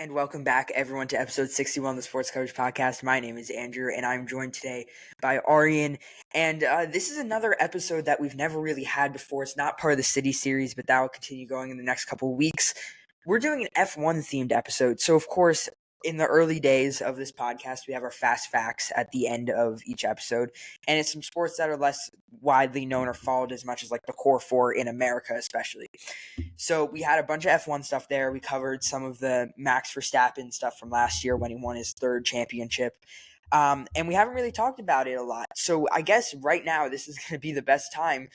And welcome back, everyone, to episode 61 of the Sports Coverage Podcast. My name is Andrew, and I'm joined today by Aryan. And this is another episode that we've never really had before. It's not part of the City series, but that will continue going in the next couple of weeks. We're doing an F1-themed episode. So, of course, in the early days of this podcast, we have our fast facts at the end of each episode. And it's some sports that are less widely known or followed as much as like the core four in America, especially. So we had a bunch of F1 stuff there. We covered some of the Max Verstappen stuff from last year when he won his third championship. And we haven't really talked about it a lot. So I guess right now this is going to be the best time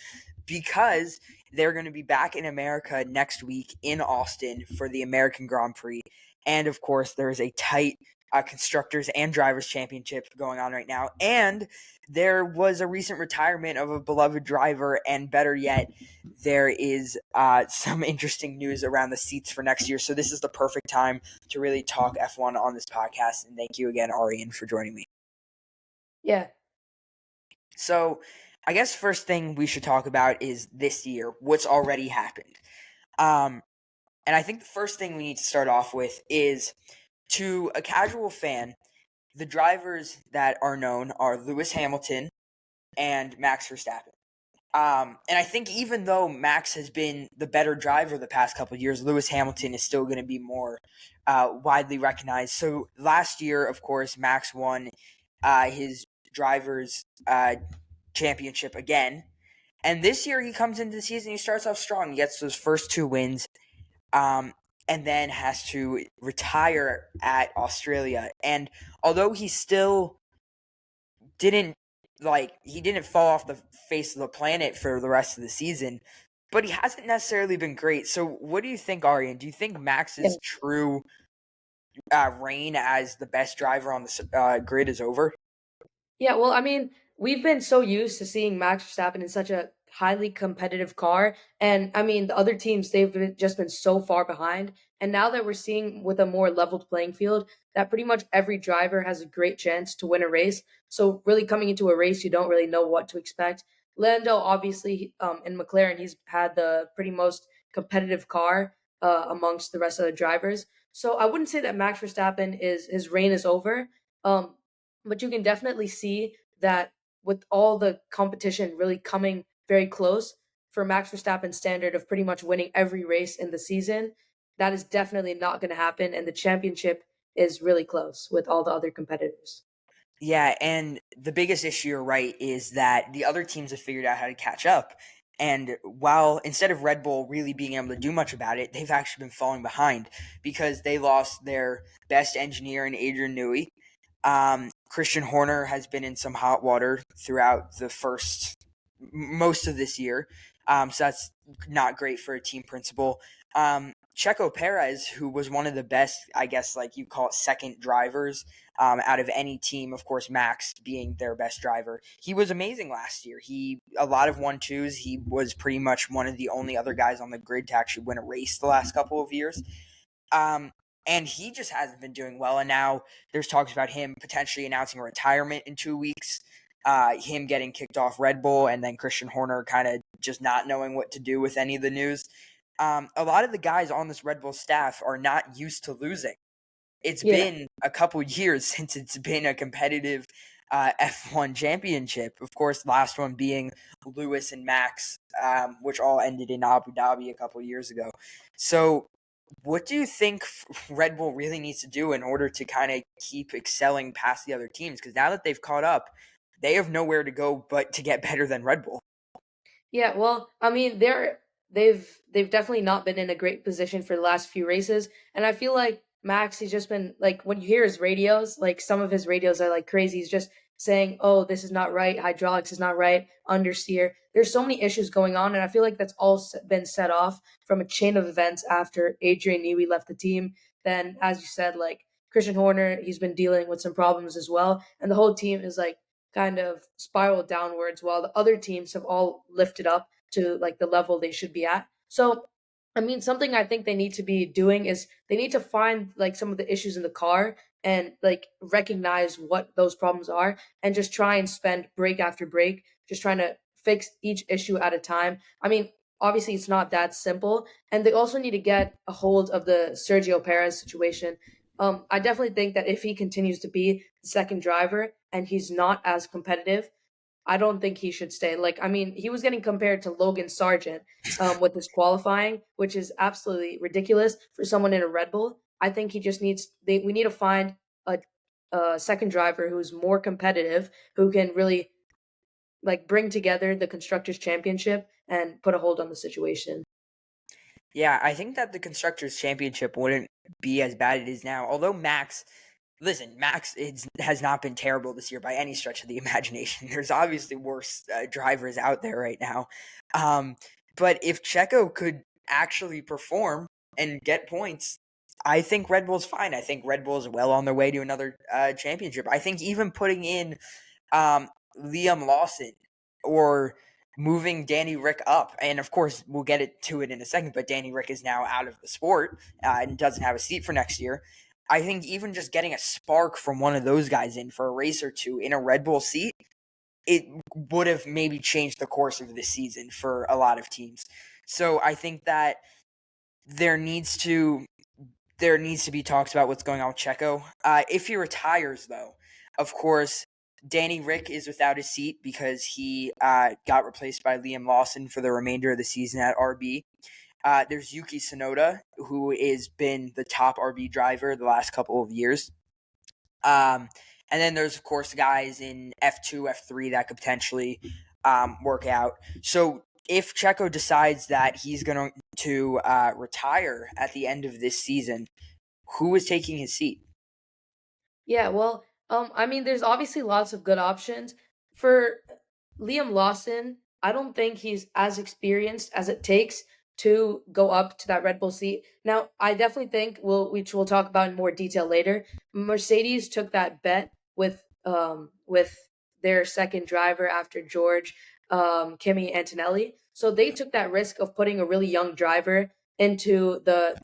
because they're going to be back in America next week in Austin for the American Grand Prix. And of course, there's a tight constructors and drivers championship going on right now. And there was a recent retirement of a beloved driver. And better yet, there is some interesting news around the seats for next year. So this is the perfect time to really talk F1 on this podcast. And thank you again, Aryan, for joining me. Yeah. So I guess first thing we should talk about is this year, what's already happened. And I think the first thing we need to start off with is, to a casual fan, the drivers that are known are Lewis Hamilton and Max Verstappen. And I think even though Max has been the better driver the past couple of years, Lewis Hamilton is still going to be more widely recognized. So last year, of course, Max won his drivers' championship again. And this year he comes into the season, he starts off strong. He gets those first two wins. And then has to retire at Australia. And although he still didn't fall off the face of the planet for the rest of the season, but he hasn't necessarily been great. So what do you think, Aryan? Do you think Max's true reign as the best driver on the grid is over? Yeah, well, I mean, we've been so used to seeing Max Verstappen in such a highly competitive car. And I mean, the other teams, just been so far behind. And now that we're seeing with a more leveled playing field, that pretty much every driver has a great chance to win a race. So really coming into a race, you don't really know what to expect. Lando, obviously, in McLaren, he's had the pretty most competitive car amongst the rest of the drivers. So I wouldn't say that Max Verstappen his reign is over. Um, but you can definitely see that with all the competition really coming very close for Max Verstappen's standard of pretty much winning every race in the season, that is definitely not going to happen. And the championship is really close with all the other competitors. Yeah, and the biggest issue, you're right, is that the other teams have figured out how to catch up. And while instead of Red Bull really being able to do much about it, they've actually been falling behind because they lost their best engineer in Adrian Newey. Christian Horner has been in some hot water throughout most of this year. So that's not great for a team principal. Checo Perez, who was one of the best, I guess, like you call it, second drivers out of any team, of course, Max being their best driver. He was amazing last year. A lot of 1-2s. He was pretty much one of the only other guys on the grid to actually win a race the last couple of years. And he just hasn't been doing well. And now there's talks about him potentially announcing a retirement in 2 weeks, him getting kicked off Red Bull, and then Christian Horner kind of just not knowing what to do with any of the news. A lot of the guys on this Red Bull staff are not used to losing. It's been a couple years since it's been a competitive F1 championship. Of course, last one being Lewis and Max, which all ended in Abu Dhabi a couple years ago. So what do you think Red Bull really needs to do in order to kind of keep excelling past the other teams? Because now that they've caught up, they have nowhere to go but to get better than Red Bull. Yeah, well, I mean, they've definitely not been in a great position for the last few races, and I feel like Max, he's just been like, when you hear his radios, like some of his radios are like crazy. He's just saying, "Oh, this is not right. Hydraulics is not right. Understeer." There's so many issues going on, and I feel like that's all been set off from a chain of events after Adrian Newey left the team. Then, as you said, like Christian Horner, he's been dealing with some problems as well, and the whole team is like kind of spiraled downwards while the other teams have all lifted up to like the level they should be at. So, I mean, something I think they need to be doing is they need to find like some of the issues in the car and like recognize what those problems are and just try and spend break after break just trying to fix each issue at a time. I mean, obviously it's not that simple, and they also need to get a hold of the Sergio Perez situation. I definitely think that if he continues to be the second driver and he's not as competitive, I don't think he should stay. Like, I mean, he was getting compared to Logan Sargent with his qualifying, which is absolutely ridiculous for someone in a Red Bull. I think he just needs. We need to find a, a second driver who's more competitive, who can really like bring together the constructors championship and put a hold on the situation. Yeah, I think that the Constructors' Championship wouldn't be as bad as it is now. Although Max has not been terrible this year by any stretch of the imagination. There's obviously worse drivers out there right now. Um, but if Checo could actually perform and get points, I think Red Bull's fine. I think Red Bull's well on their way to another championship. I think even putting in um, Liam Lawson or moving Danny Rick up. And of course, we'll get to it in a second, but Danny Rick is now out of the sport and doesn't have a seat for next year. I think even just getting a spark from one of those guys in for a race or two in a Red Bull seat, it would have maybe changed the course of this season for a lot of teams. So I think that there needs to be talks about what's going on with Checo. If he retires, though, of course, Danny Rick is without a seat because he got replaced by Liam Lawson for the remainder of the season at RB. There's Yuki Tsunoda, who has been the top RB driver the last couple of years. And then there's, of course, guys in F2, F3 that could potentially work out. So if Checo decides that he's going to retire at the end of this season, who is taking his seat? Yeah, well, I mean, there's obviously lots of good options for Liam Lawson. I don't think he's as experienced as it takes to go up to that Red Bull seat. Now, I definitely think which we'll talk about in more detail later. Mercedes took that bet with their second driver after George, Kimi Antonelli. So they took that risk of putting a really young driver into the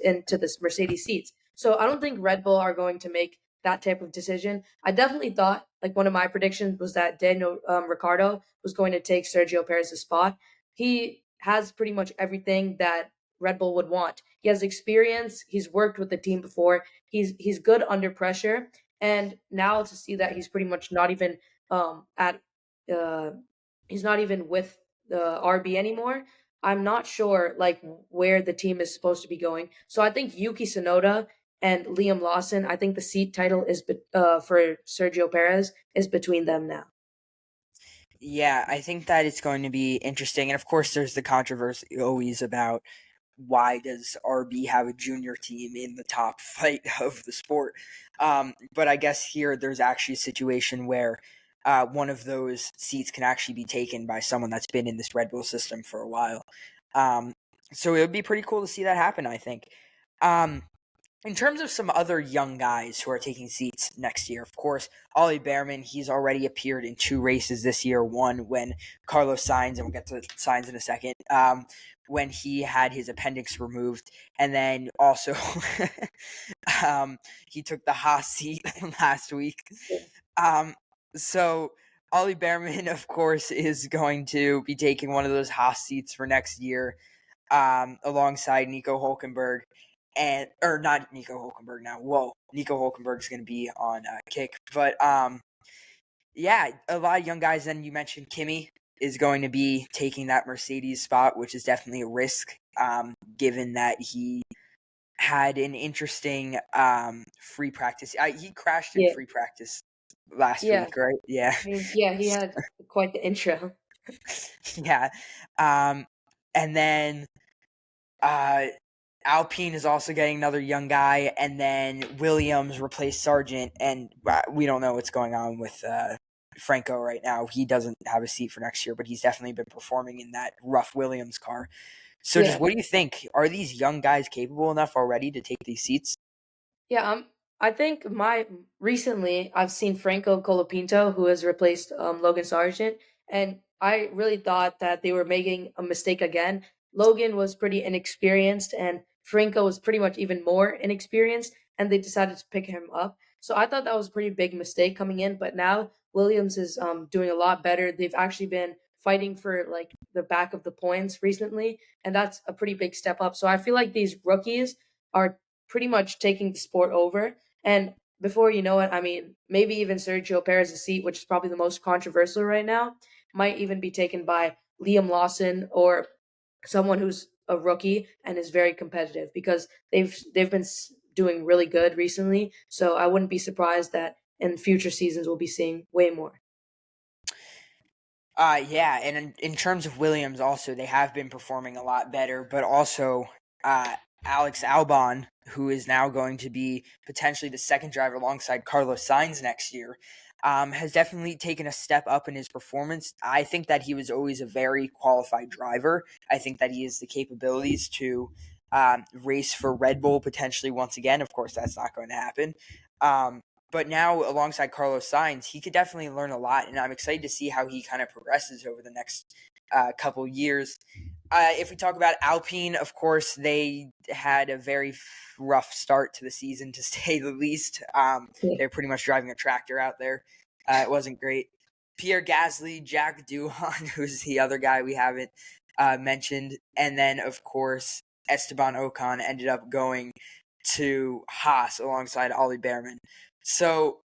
into this Mercedes seats. So I don't think Red Bull are going to make that type of decision. I definitely thought, like one of my predictions was that Daniel Ricciardo was going to take Sergio Perez's spot. He has pretty much everything that Red Bull would want. He has experience. He's worked with the team before. He's good under pressure. And now to see that he's pretty much not even at uh, he's not even with the RB anymore. I'm not sure like where the team is supposed to be going. So I think Yuki Tsunoda and Liam Lawson. I think the seat title is for Sergio Perez is between them now. Yeah, I think that it's going to be interesting. And of course, there's the controversy always about why does RB have a junior team in the top flight of the sport? But I guess here there's actually a situation where one of those seats can actually be taken by someone that's been in this Red Bull system for a while. Um, so it would be pretty cool to see that happen, I think. Um, in terms of some other young guys who are taking seats next year, of course, Ollie Behrman, he's already appeared in two races this year. One when Carlos Sainz, and we'll get to Sainz in a second, when he had his appendix removed. And then also, he took the Haas seat last week. Um, so Ollie Behrman, of course, is going to be taking one of those Haas seats for next year, alongside Nico Hulkenberg and or not Nico Hulkenberg now. Whoa, Nico Hulkenberg is going to be on kick, but yeah, a lot of young guys. Then you mentioned Kimi is going to be taking that Mercedes spot, which is definitely a risk, given that he had an interesting free practice. He crashed in Yeah, free practice last yeah. week, right? Yeah, I mean, yeah, he had quite the intro. yeah, um, and then uh, Alpine is also getting another young guy, and then Williams replaced Sargent, and we don't know what's going on with Franco right now. He doesn't have a seat for next year, but he's definitely been performing in that rough Williams car. So, just Yeah. what do you think? Are these young guys capable enough already to take these seats? Yeah, I think my recently I've seen Franco Colapinto, who has replaced Logan Sargent, and I really thought that they were making a mistake again. Logan was pretty inexperienced, and Franco was pretty much even more inexperienced, and they decided to pick him up. So I thought that was a pretty big mistake coming in. But now Williams is doing a lot better. They've actually been fighting for like the back of the points recently, and that's a pretty big step up. So I feel like these rookies are pretty much taking the sport over. And before you know it, I mean, maybe even Sergio Perez's seat, which is probably the most controversial right now, might even be taken by Liam Lawson or someone who's a rookie and is very competitive because they've been doing really good recently. So I wouldn't be surprised that in future seasons we'll be seeing way more. Yeah, and in terms of Williams, also they have been performing a lot better, but also uh, Alex Albon, who is now going to be potentially the second driver alongside Carlos Sainz next year, has definitely taken a step up in his performance. I think that he was always a very qualified driver. I think that he has the capabilities to race for Red Bull potentially once again. Of course, that's not going to happen. Um, but now, alongside Carlos Sainz, he could definitely learn a lot, and I'm excited to see how he kind of progresses over the next couple years. If we talk about Alpine, of course, they had a very rough start to the season, to say the least. Yeah. They're pretty much driving a tractor out there. It wasn't great. Pierre Gasly, Jack Doohan, who's the other guy we haven't mentioned, and then, of course, Esteban Ocon ended up going to Haas alongside Ollie Behrman. So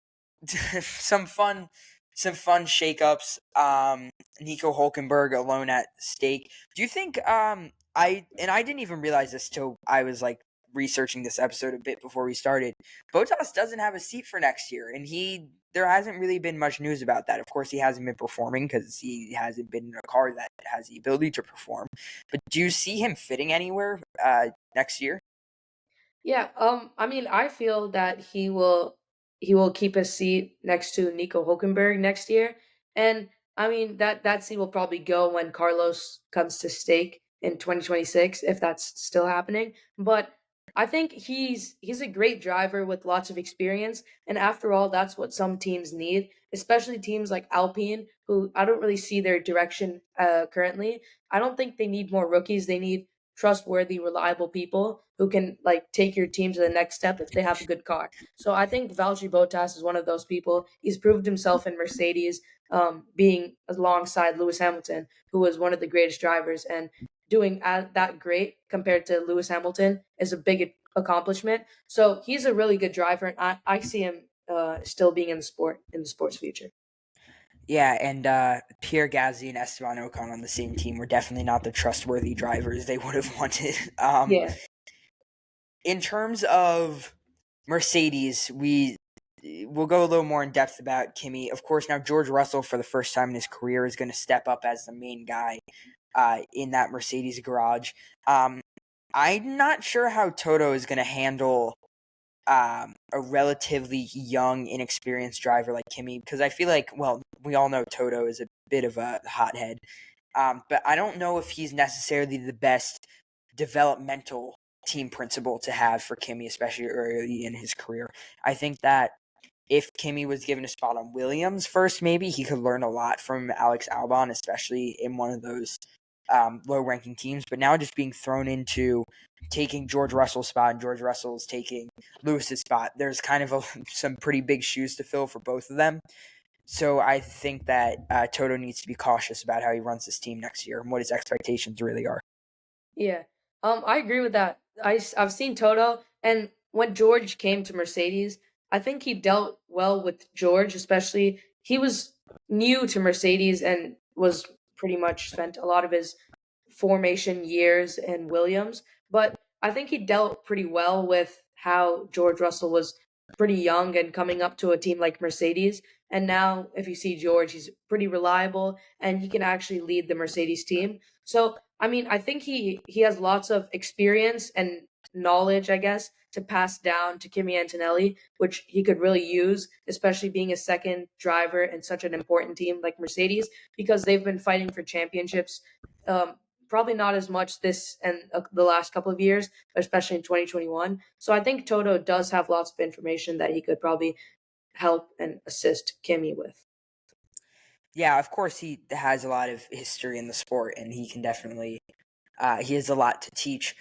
some fun shakeups. Nico Hulkenberg alone at stake. Do you think I didn't even realize this till I was like researching this episode a bit before we started. Bottas doesn't have a seat for next year, and there hasn't really been much news about that. Of course, he hasn't been performing because he hasn't been in a car that has the ability to perform. But do you see him fitting anywhere next year? Yeah, I mean, I feel that he will keep his seat next to Nico Hulkenberg next year, and I mean that seat will probably go when Carlos comes to stake in 2026, if that's still happening. But I think he's a great driver with lots of experience, and after all, that's what some teams need, especially teams like Alpine, who I don't really see their direction currently. I don't think they need more rookies. They need trustworthy, reliable people who can like take your team to the next step if they have a good car. So I think Valtteri Bottas is one of those people. He's proved himself in Mercedes, being alongside Lewis Hamilton, who was one of the greatest drivers, and doing that great compared to Lewis Hamilton is a big accomplishment. So he's a really good driver, and I see him still being in the sport's future. Yeah, and Pierre Gasly and Esteban Ocon on the same team were definitely not the trustworthy drivers they would have wanted. Yeah, In terms of Mercedes, we'll go a little more in depth about Kimi. Of course, now George Russell, for the first time in his career, is going to step up as the main guy in that Mercedes garage. Um, I'm not sure how Toto is going to handle a relatively young, inexperienced driver like Kimi, because I feel like, well, we all know Toto is a bit of a hothead, but I don't know if he's necessarily the best developmental team principal to have for Kimi, especially early in his career. I think that if Kimi was given a spot on Williams first, maybe he could learn a lot from Alex Albon, especially in one of those low-ranking teams. But now just being thrown into taking George Russell's spot, and George Russell's taking Lewis's spot, there's kind of some pretty big shoes to fill for both of them. So I think that Toto needs to be cautious about how he runs this team next year and what his expectations really are. yeah. I agree with that. I've seen Toto, and when George came to Mercedes, I think he dealt well with George, especially he was new to Mercedes and was pretty much spent a lot of his formation years in Williams, but I think he dealt pretty well with how George Russell was pretty young and coming up to a team like Mercedes. And now, if you see George, he's pretty reliable and he can actually lead the Mercedes team. So, I mean, I think he has lots of experience and knowledge, I guess, to pass down to Kimi Antonelli, which he could really use, especially being a second driver in such an important team like Mercedes, because they've been fighting for championships. Um, Probably not as much this and the last couple of years, but especially in 2021. So I think Toto does have lots of information that he could probably help and assist Kimmy with. Yeah, of course he has a lot of history in the sport, and he can definitely he has a lot to teach.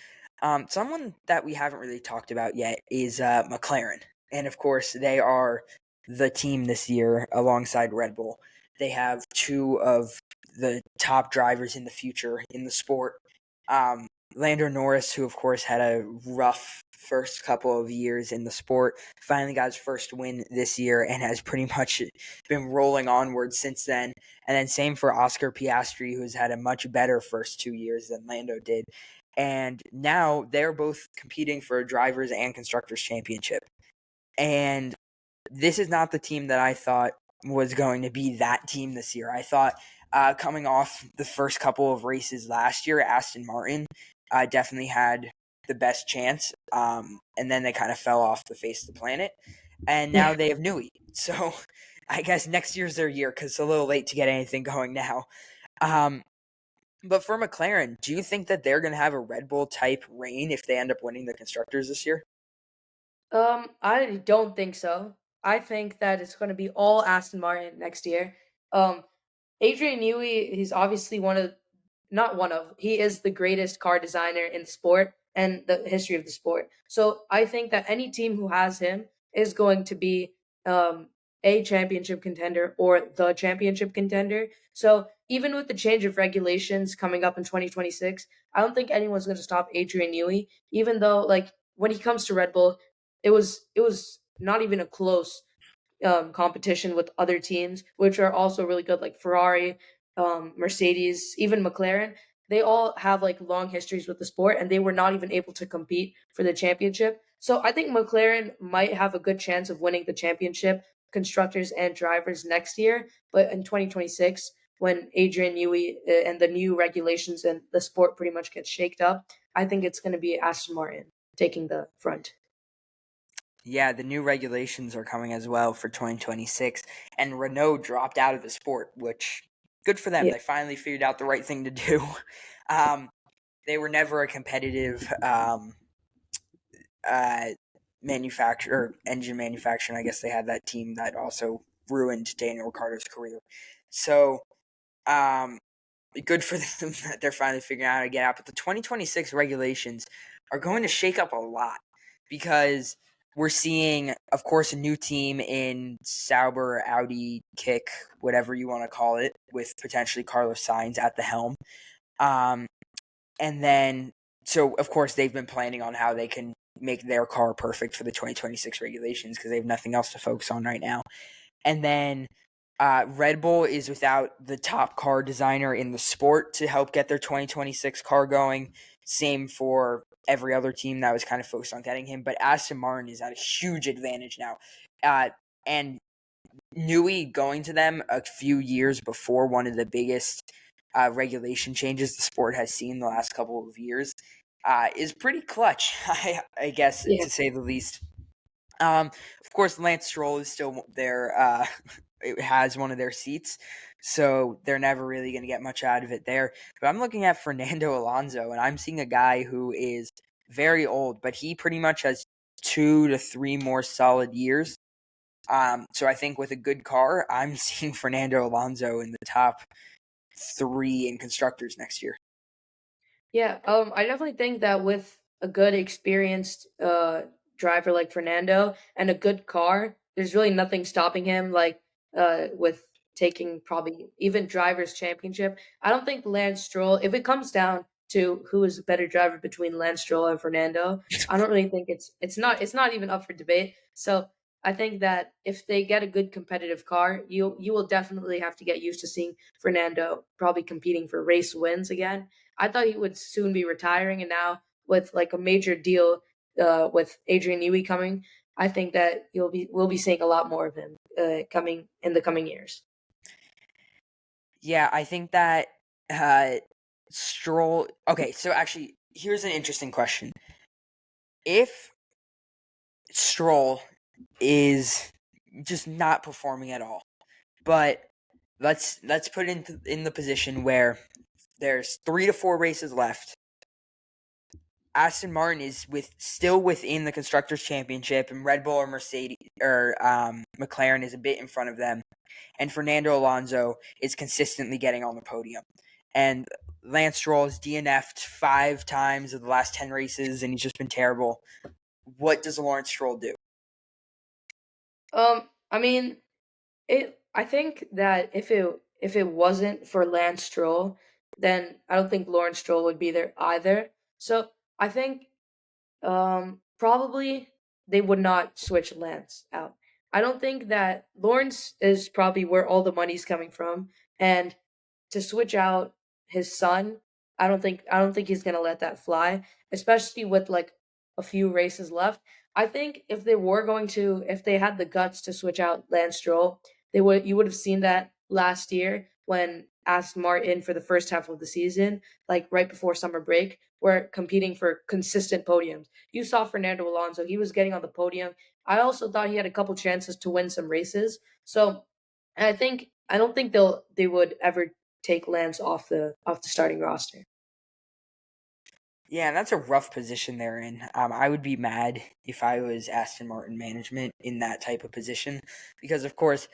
Someone that we haven't really talked about yet is McLaren, and of course they are the team this year alongside Red Bull. They have two of the top drivers in the future in the sport. Um, Lando Norris, who of course had a rough first couple of years in the sport, finally got his first win this year and has pretty much been rolling onward since then. And then same for Oscar Piastri, who's had a much better first 2 years than Lando did. And now they're both competing for a drivers and constructors championship. And this is not the team that I thought was going to be that team this year. I thought coming off the first couple of races last year, Aston Martin definitely had the best chance, and then they kind of fell off the face of the planet. And now Yeah. they have Newey. So I guess next year's their year because it's a little late to get anything going now. Um, but for McLaren, do you think that they're going to have a Red Bull type reign if they end up winning the constructors this year? I don't think so. I think that it's going to be all Aston Martin next year. Um, Adrian Newey, he's obviously not one of, he is the greatest car designer in the sport and the history of the sport. So I think that any team who has him is going to be um, a championship contender or the championship contender. So even with the change of regulations coming up in 2026, I don't think anyone's going to stop Adrian Newey, even though like when he comes to Red Bull, it was not even a close competition with other teams, which are also really good, like Ferrari, Mercedes, even McLaren. They all have like long histories with the sport, and they were not even able to compete for the championship. So I think McLaren might have a good chance of winning the championship, constructors and drivers next year. But in 2026, when Adrian Newey and the new regulations and the sport pretty much gets shaked up, I think it's going to be Aston Martin taking the front. Yeah, the new regulations are coming as well for 2026, and Renault dropped out of the sport, which good for them. Yeah, They finally figured out the right thing to do. Um, they were never a competitive uh, manufacturer, engine manufacturer. I guess they had that team that also ruined Daniel Ricciardo's career. So, um, good for them that they're finally figuring out how to get out. But the 2026 regulations are going to shake up a lot because we're seeing, of course, a new team in Sauber, Audi, Kick, whatever you want to call it, with potentially Carlos Sainz at the helm. Um, and then, so of course, they've been planning on how they can make their car perfect for the 2026 regulations because they have nothing else to focus on right now. And then Red Bull is without the top car designer in the sport to help get their 2026 car going. Same for every other team that was kind of focused on getting him. But Aston Martin is at a huge advantage now. And Newey going to them a few years before one of the biggest regulation changes the sport has seen the last couple of years is pretty clutch, I guess, yeah. to say the least. Of course, Lance Stroll is still there. It has one of their seats, so they're never really going to get much out of it there. But I'm looking at Fernando Alonso, and I'm seeing a guy who is very old, but he pretty much has 2 to 3 more solid years. So I think with a good car, I'm seeing Fernando Alonso in the top 3 in constructors next year. Yeah, I definitely think that with a good experienced driver like Fernando and a good car, there's really nothing stopping him like with taking probably even drivers championship. I don't think Lance Stroll, if it comes down to who is a better driver between Lance Stroll and Fernando, I don't really think it's not even up for debate. So I think that if they get a good competitive car, you will definitely have to get used to seeing Fernando probably competing for race wins again. I thought he would soon be retiring, and now with like a major deal with Adrian Newey coming, I think that we'll be seeing a lot more of him coming in the coming years. Yeah, I think that uh, Stroll. Okay, so actually, here's an interesting question. If Stroll is just not performing at all, but let's put it in the position where there's 3 to 4 races left. Aston Martin is still within the constructors championship, and Red Bull or Mercedes or McLaren is a bit in front of them, and Fernando Alonso is consistently getting on the podium, and Lance Stroll has DNF'd 5 times of the last 10 races, and he's just been terrible. What does Lawrence Stroll do? I mean, I think that if it wasn't for Lance Stroll, then I don't think Lawrence Stroll would be there either. So I think probably they would not switch Lance out. I don't think that Lawrence is probably where all the money's coming from, and to switch out his son, I don't think he's gonna let that fly, especially with like a few races left. I think if they had the guts to switch out Lance Stroll, they would you would have seen that last year when Aston Martin for the first half of the season, like right before summer break, were competing for consistent podiums. You saw Fernando Alonso, he was getting on the podium. I also thought he had a couple chances to win some races. So I don't think they would ever take Lance off the starting roster. Yeah, and that's a rough position they're in. I would be mad if I was Aston Martin management in that type of position because, of course,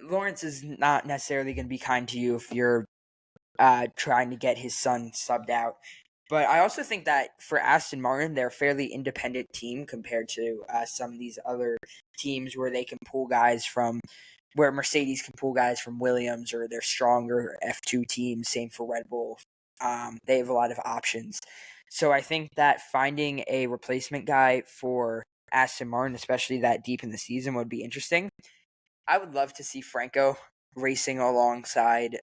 Lawrence is not necessarily going to be kind to you if you're trying to get his son subbed out. But I also think that for Aston Martin, they're a fairly independent team compared to some of these other teams where they can pull guys from, where Mercedes can pull guys from Williams or their stronger F2 teams. Same for Red Bull. They have a lot of options. So I think that finding a replacement guy for Aston Martin, especially that deep in the season, would be interesting. I would love to see Franco racing alongside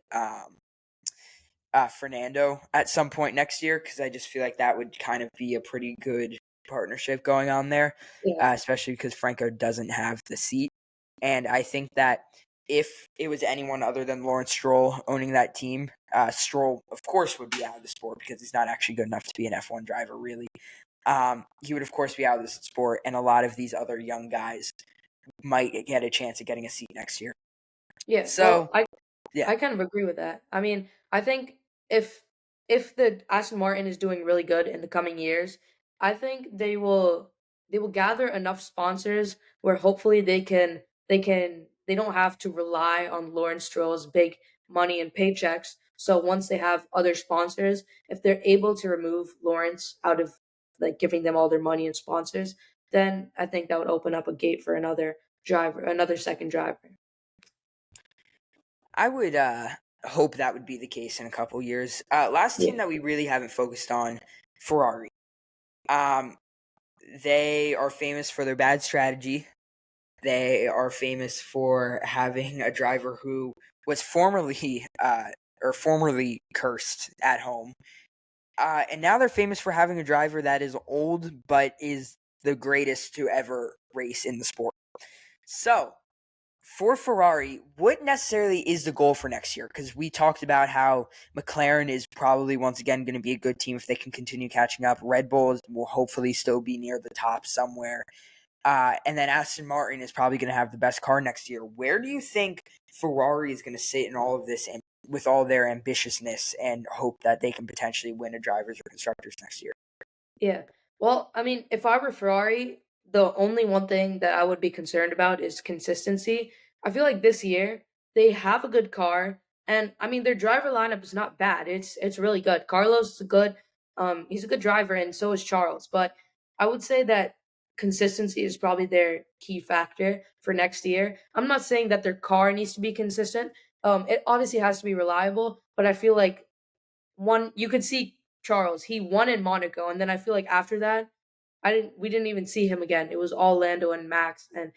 Fernando at some point next year because I just feel like that would kind of be a pretty good partnership going on there, Yeah, especially because Franco doesn't have the seat. And I think that if it was anyone other than Lawrence Stroll owning that team, Stroll, of course, would be out of the sport because he's not actually good enough to be an F1 driver, really. He would, of course, be out of the sport, and a lot of these other young guys might get a chance at getting a seat next year. yeah. Well, So, yeah. I kind of agree with that. I mean, I think if if the Aston Martin is doing really good in the coming years, I think they will gather enough sponsors where hopefully they don't have to rely on Lawrence Stroll's big money and paychecks. So once they have other sponsors, if they're able to remove Lawrence out of like giving them all their money and sponsors, then I think that would open up a gate for another second driver. I would hope that would be the case in a couple years. Last team Yeah. that we really haven't focused on, Ferrari. Um, they are famous for their bad strategy. They are famous for having a driver who was formerly cursed at home, and now they're famous for having a driver that is old but is the greatest to ever race in the sport. So for Ferrari, what necessarily is the goal for next year? Because we talked about how McLaren is probably once again going to be a good team if they can continue catching up. Red Bull will hopefully still be near the top somewhere. And then Aston Martin is probably going to have the best car next year. Where do you think Ferrari is going to sit in all of this and with all their ambitiousness and hope that they can potentially win a drivers or constructors next year? Yeah. Well, I mean, if I were Ferrari, the only one thing that I would be concerned about is consistency. I feel like this year they have a good car, and I mean their driver lineup is not bad. It's really good. Carlos is a good, he's a good driver, and so is Charles. But I would say that consistency is probably their key factor for next year. I'm not saying that their car needs to be consistent. It obviously has to be reliable, but I feel like one you could see Charles, he won in Monaco, and then I feel like after that, we didn't even see him again. It was all Lando and Max, and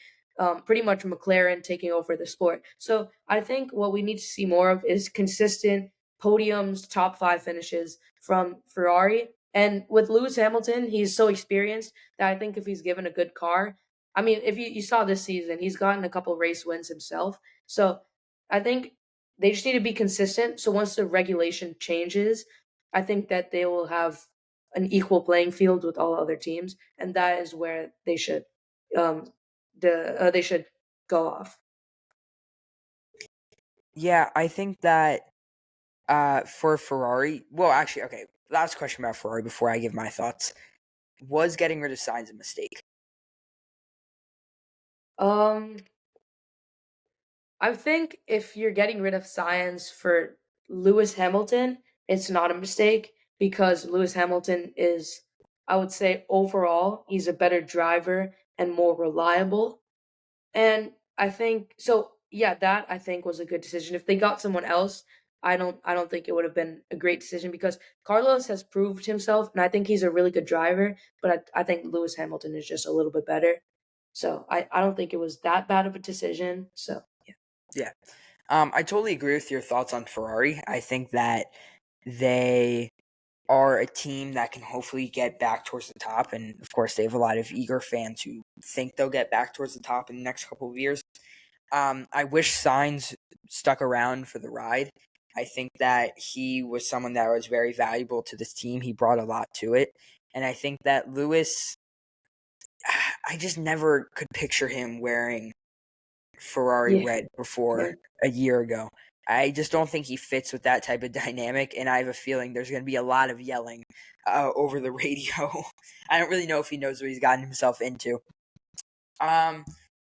pretty much McLaren taking over the sport. So I think what we need to see more of is consistent podiums, top five finishes from Ferrari. And with Lewis Hamilton, he's so experienced that I think if he's given a good car, I mean, if you saw this season, he's gotten a couple race wins himself. So I think they just need to be consistent. So once the regulation changes, I think that they will have an equal playing field with all other teams, and that is where um, they should go off. Yeah, I think that for Ferrari, well, actually, okay. Last question about Ferrari before I give my thoughts. Was getting rid of Sainz a mistake? Um, I think if you're getting rid of science for Lewis Hamilton, it's not a mistake because Lewis Hamilton is, I would say, overall, he's a better driver and more reliable. And I think so. yeah, that I think was a good decision. If they got someone else, I don't think it would have been a great decision because Carlos has proved himself, and I think he's a really good driver. But I think Lewis Hamilton is just a little bit better. So I don't think it was that bad of a decision. So yeah, Yeah. I totally agree with your thoughts on Ferrari. I think that they are a team that can hopefully get back towards the top. And of course, they have a lot of eager fans who think they'll get back towards the top in the next couple of years. I wish Signs stuck around for the ride. I think that he was someone that was very valuable to this team. He brought a lot to it. And I think that Lewis, I just never could picture him wearing Ferrari yeah, red before same. a year ago. I just don't think he fits with that type of dynamic, and I have a feeling there's going to be a lot of yelling over the radio. I don't really know if he knows what he's gotten himself into. Um,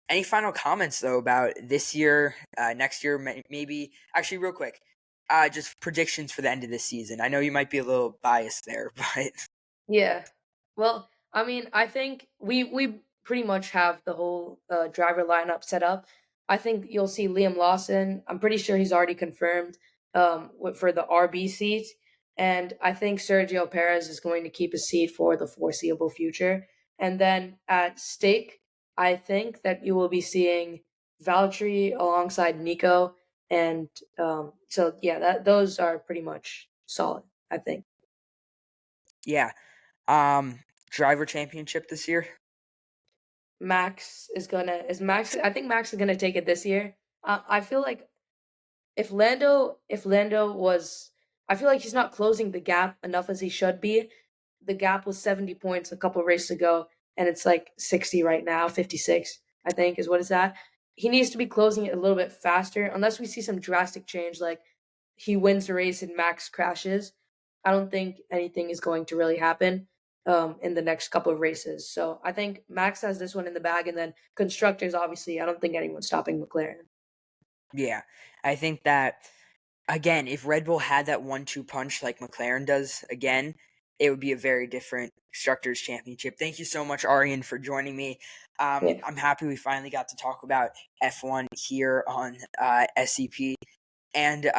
any final comments though about this year, next year, maybe? Actually, real quick, just predictions for the end of this season. I know you might be a little biased there, but Yeah. Well, I mean, I think we pretty much have the whole driver lineup set up. I think you'll see Liam Lawson. I'm pretty sure he's already confirmed for the RB seat, and I think Sergio Perez is going to keep his seat for the foreseeable future. And then at stake, I think that you will be seeing Valtteri alongside Nico, and so yeah, that those are pretty much solid. I think. yeah. Um, driver championship this year. I think Max is gonna take it this year. I feel like if Lando was I feel like he's not closing the gap enough as he should be. The gap was 70 points a couple races ago, and it's like 60 right now, 56, I think is what it's at. He needs to be closing it a little bit faster, unless we see some drastic change, like he wins the race and Max crashes. I don't think anything is going to really happen in the next couple of races. So I think Max has this one in the bag, and then constructors, obviously, I don't think anyone's stopping McLaren. Yeah, I think that again, if Red Bull had that 1-2 punch like McLaren does again, it would be a very different constructors championship. Thank you so much, Aryan, for joining me. Yeah, I'm happy we finally got to talk about F1 here on SCP. And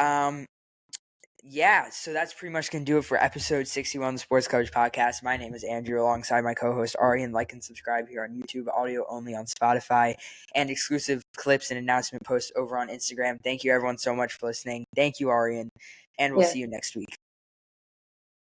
yeah, so that's pretty much going to do it for episode 61 of the Sports Coverage Podcast. My name is Andrew, alongside my co host Aryan. Like and subscribe here on YouTube, audio only on Spotify, and exclusive clips and announcement posts over on Instagram. Thank you, everyone, so much for listening. Thank you, Aryan, and we'll yeah. see you next week.